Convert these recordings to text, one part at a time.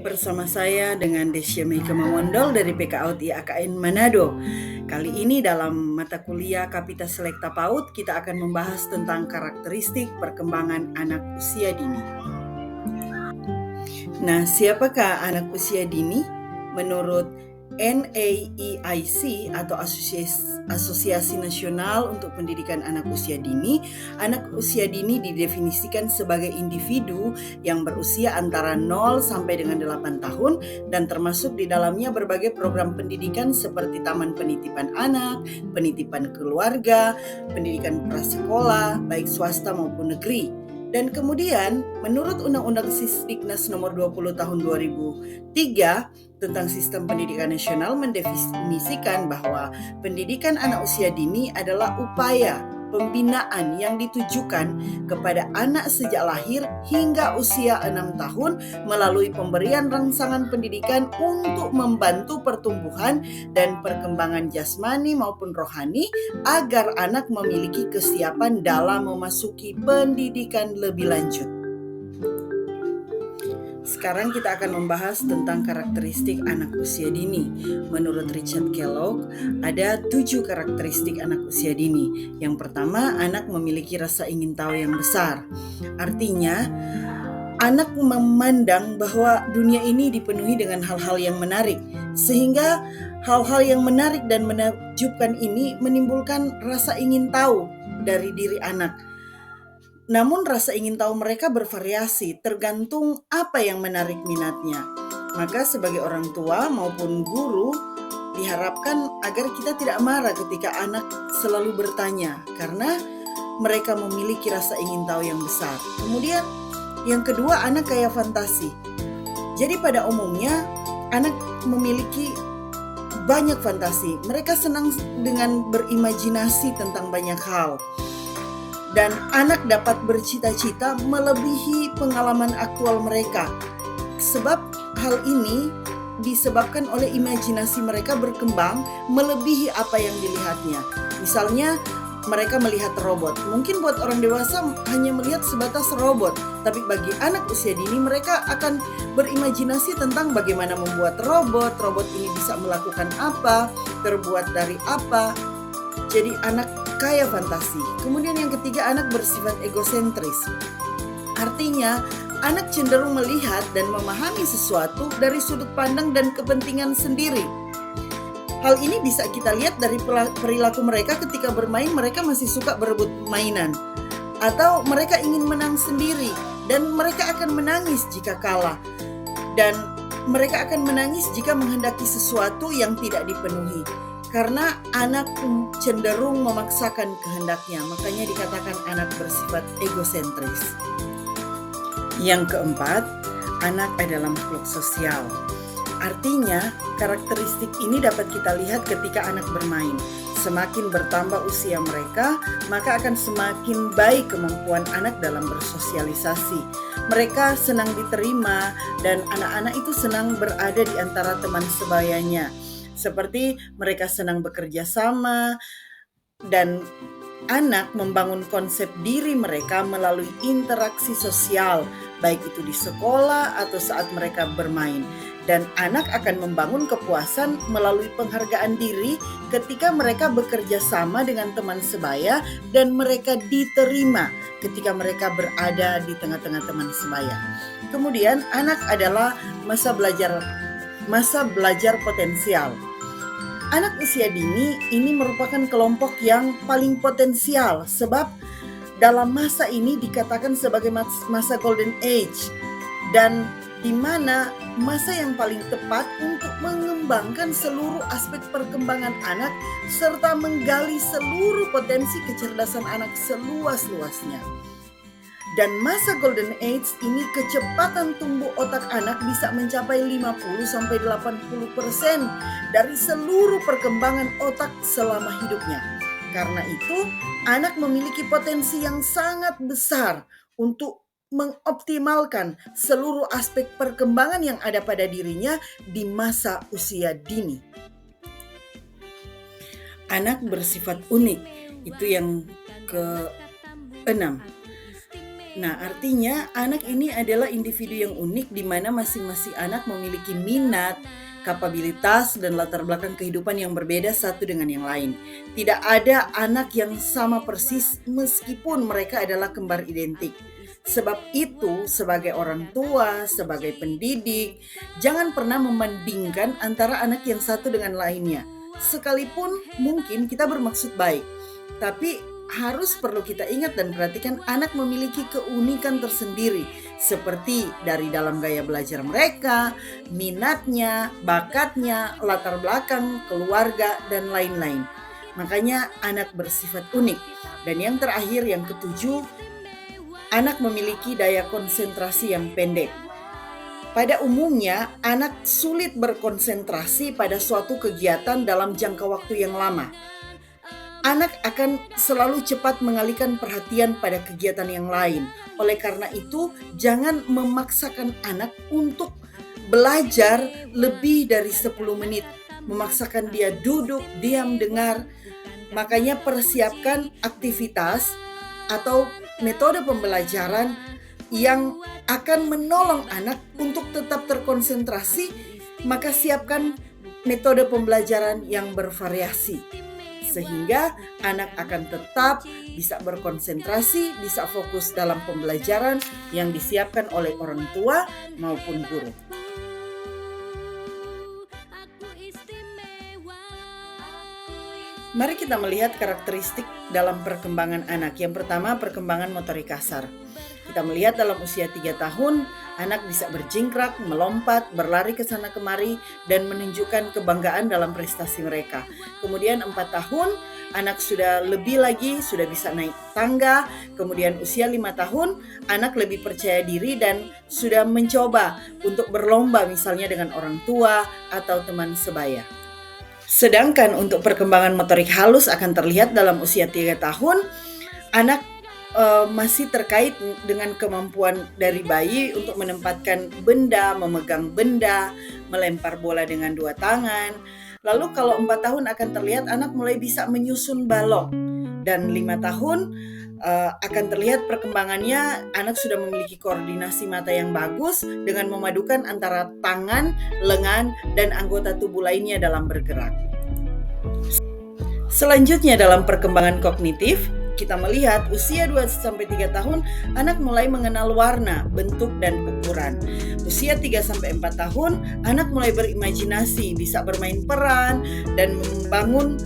Bersama saya dengan Desya Meika Mawandol dari PKAUD IAKN Manado. Kali ini dalam mata kuliah Kapita Selekta PAUD kita akan membahas tentang karakteristik perkembangan anak usia dini. Nah, siapakah anak usia dini? Menurut NAEIC atau Asosiasi Nasional untuk Pendidikan Anak Usia Dini, anak usia dini didefinisikan sebagai individu yang berusia antara 0 sampai dengan 8 tahun dan termasuk di dalamnya berbagai program pendidikan seperti taman penitipan anak, penitipan keluarga, pendidikan prasekolah, baik swasta maupun negeri. Dan kemudian, menurut Undang-Undang Sisdiknas nomor 20 tahun 2003 tentang Sistem Pendidikan Nasional mendefinisikan bahwa pendidikan anak usia dini adalah upaya pembinaan yang ditujukan kepada anak sejak lahir hingga usia 6 tahun melalui pemberian rangsangan pendidikan untuk membantu pertumbuhan dan perkembangan jasmani maupun rohani agar anak memiliki kesiapan dalam memasuki pendidikan lebih lanjut. Sekarang kita akan membahas tentang karakteristik anak usia dini. Menurut Richard Kellogg, ada 7 karakteristik anak usia dini. Yang pertama, anak memiliki rasa ingin tahu yang besar. Artinya, anak memandang bahwa dunia ini dipenuhi dengan hal-hal yang menarik, sehingga hal-hal yang menarik dan menakjubkan ini menimbulkan rasa ingin tahu dari diri anak. Namun rasa ingin tahu mereka bervariasi, tergantung apa yang menarik minatnya. Maka sebagai orang tua maupun guru, diharapkan agar kita tidak marah ketika anak selalu bertanya, karena mereka memiliki rasa ingin tahu yang besar. Kemudian yang kedua, anak kaya fantasi. Jadi pada umumnya anak memiliki banyak fantasi. Mereka senang dengan berimajinasi tentang banyak hal. Dan anak dapat bercita-cita melebihi pengalaman aktual mereka. Sebab hal ini disebabkan oleh imajinasi mereka berkembang melebihi apa yang dilihatnya. Misalnya mereka melihat robot. Mungkin buat orang dewasa hanya melihat sebatas robot, tapi bagi anak usia dini mereka akan berimajinasi tentang bagaimana membuat robot ini bisa melakukan apa, terbuat dari apa. Jadi anak kaya fantasi. Kemudian yang ketiga, anak bersifat egosentris. Artinya, anak cenderung melihat dan memahami sesuatu dari sudut pandang dan kepentingan sendiri. Hal ini bisa kita lihat dari perilaku mereka ketika bermain. Mereka masih suka berebut mainan, atau mereka ingin menang sendiri, dan mereka akan menangis jika kalah, dan mereka akan menangis jika menghendaki sesuatu yang tidak dipenuhi, karena anak cenderung memaksakan kehendaknya. Makanya dikatakan anak bersifat egosentris. Yang keempat, anak adalah makhluk sosial. Artinya, karakteristik ini dapat kita lihat ketika anak bermain. Semakin bertambah usia mereka, maka akan semakin baik kemampuan anak dalam bersosialisasi. Mereka senang diterima, dan anak-anak itu senang berada di antara teman sebayanya. Seperti mereka senang bekerja sama, dan anak membangun konsep diri mereka melalui interaksi sosial, baik itu di sekolah atau saat mereka bermain. Dan anak akan membangun kepuasan melalui penghargaan diri ketika mereka bekerja sama dengan teman sebaya dan mereka diterima ketika mereka berada di tengah-tengah teman sebaya. Kemudian anak adalah masa belajar potensial. Anak usia dini ini merupakan kelompok yang paling potensial, sebab dalam masa ini dikatakan sebagai masa golden age, dan di mana masa yang paling tepat untuk mengembangkan seluruh aspek perkembangan anak serta menggali seluruh potensi kecerdasan anak seluas-luasnya. Dan masa golden age ini kecepatan tumbuh otak anak bisa mencapai 50-80% dari seluruh perkembangan otak selama hidupnya. Karena itu, anak memiliki potensi yang sangat besar untuk mengoptimalkan seluruh aspek perkembangan yang ada pada dirinya di masa usia dini. Anak bersifat unik, itu yang ke-6. Nah, artinya anak ini adalah individu yang unik di mana masing-masing anak memiliki minat, kapabilitas, dan latar belakang kehidupan yang berbeda satu dengan yang lain. Tidak ada anak yang sama persis meskipun mereka adalah kembar identik. Sebab itu, sebagai orang tua, sebagai pendidik, jangan pernah membandingkan antara anak yang satu dengan lainnya. Sekalipun mungkin kita bermaksud baik, tapi harus perlu kita ingat dan perhatikan anak memiliki keunikan tersendiri seperti dari dalam gaya belajar mereka, minatnya, bakatnya, latar belakang, keluarga, dan lain-lain. Makanya anak bersifat unik. Dan yang terakhir, yang ketujuh, anak memiliki daya konsentrasi yang pendek. Pada umumnya, anak sulit berkonsentrasi pada suatu kegiatan dalam jangka waktu yang lama. Anak akan selalu cepat mengalihkan perhatian pada kegiatan yang lain. Oleh karena itu, jangan memaksakan anak untuk belajar lebih dari 10 menit. Memaksakan dia duduk, diam, dengar. Makanya persiapkan aktivitas atau metode pembelajaran yang akan menolong anak untuk tetap terkonsentrasi. Maka siapkan metode pembelajaran yang bervariasi, sehingga anak akan tetap bisa berkonsentrasi, bisa fokus dalam pembelajaran yang disiapkan oleh orang tua maupun guru. Mari kita melihat karakteristik dalam perkembangan anak. Yang pertama, perkembangan motorik kasar. Kita melihat dalam usia 3 tahun, anak bisa berjingkrak, melompat, berlari ke sana kemari, dan menunjukkan kebanggaan dalam prestasi mereka. Kemudian 4 tahun, anak sudah lebih lagi, sudah bisa naik tangga. Kemudian usia 5 tahun, anak lebih percaya diri dan sudah mencoba untuk berlomba misalnya dengan orang tua atau teman sebaya. Sedangkan untuk perkembangan motorik halus akan terlihat dalam usia 3 tahun, anak masih terkait dengan kemampuan dari bayi untuk menempatkan benda, memegang benda, melempar bola dengan 2 tangan. Lalu kalau 4 tahun akan terlihat anak mulai bisa menyusun balok. Dan 5 tahun akan terlihat perkembangannya, anak sudah memiliki koordinasi mata yang bagus dengan memadukan antara tangan, lengan, dan anggota tubuh lainnya dalam bergerak. Selanjutnya dalam perkembangan kognitif, kita melihat usia 2-3 tahun anak mulai mengenal warna, bentuk, dan ukuran. Usia 3-4 tahun anak mulai berimajinasi, bisa bermain peran, dan membangun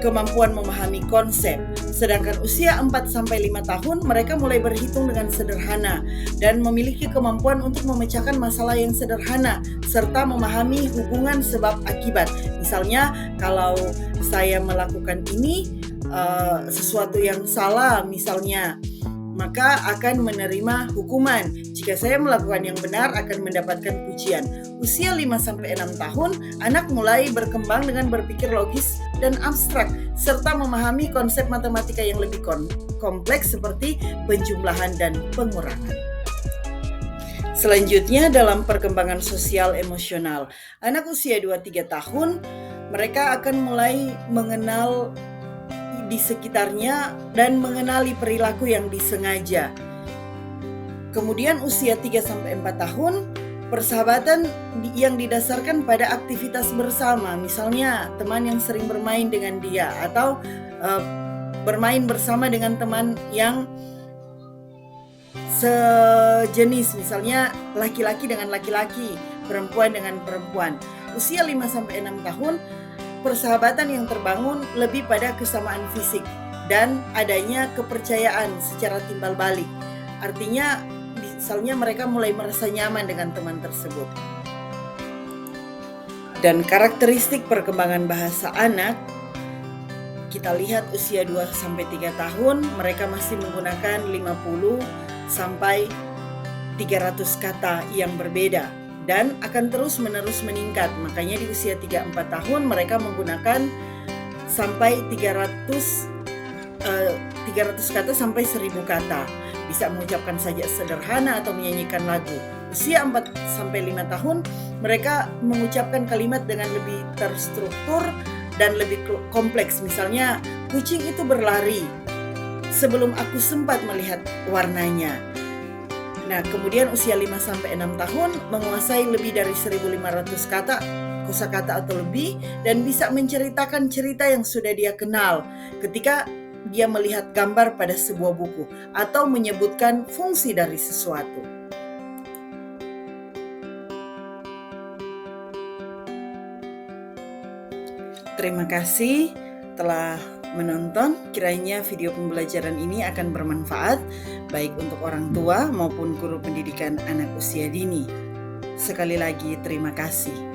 kemampuan memahami konsep. Sedangkan usia 4-5 tahun mereka mulai berhitung dengan sederhana dan memiliki kemampuan untuk memecahkan masalah yang sederhana serta memahami hubungan sebab akibat. Misalnya kalau saya melakukan ini, sesuatu yang salah misalnya, maka akan menerima hukuman. Jika saya melakukan yang benar akan mendapatkan pujian. Usia 5-6 tahun, anak mulai berkembang dengan berpikir logis dan abstrak, serta memahami konsep matematika yang lebih kompleks seperti penjumlahan dan pengurangan. Selanjutnya dalam perkembangan sosial emosional, anak usia 2-3 tahun, mereka akan mulai mengenal di sekitarnya dan mengenali perilaku yang disengaja. Kemudian usia 3-4 tahun, persahabatan yang didasarkan pada aktivitas bersama, misalnya teman yang sering bermain dengan dia atau bermain bersama dengan teman yang sejenis, misalnya laki-laki dengan laki-laki, perempuan dengan perempuan. Usia 5-6 tahun, persahabatan yang terbangun lebih pada kesamaan fisik dan adanya kepercayaan secara timbal balik. Artinya misalnya mereka mulai merasa nyaman dengan teman tersebut. Dan karakteristik perkembangan bahasa anak, kita lihat usia 2-3 tahun mereka masih menggunakan 50 sampai 300 kata yang berbeda dan akan terus-menerus meningkat. Makanya di usia 3-4 tahun mereka menggunakan sampai 300 kata sampai 1000 kata. Bisa mengucapkan saja sederhana atau menyanyikan lagu. Usia 4-5 tahun mereka mengucapkan kalimat dengan lebih terstruktur dan lebih kompleks. Misalnya, kucing itu berlari sebelum aku sempat melihat warnanya. Nah, kemudian usia 5-6 tahun menguasai lebih dari 1.500 kata, kosakata atau lebih, dan bisa menceritakan cerita yang sudah dia kenal ketika dia melihat gambar pada sebuah buku atau menyebutkan fungsi dari sesuatu. Terima kasih telah menonton. Kiranya video pembelajaran ini akan bermanfaat baik untuk orang tua maupun guru pendidikan anak usia dini. Sekali lagi terima kasih.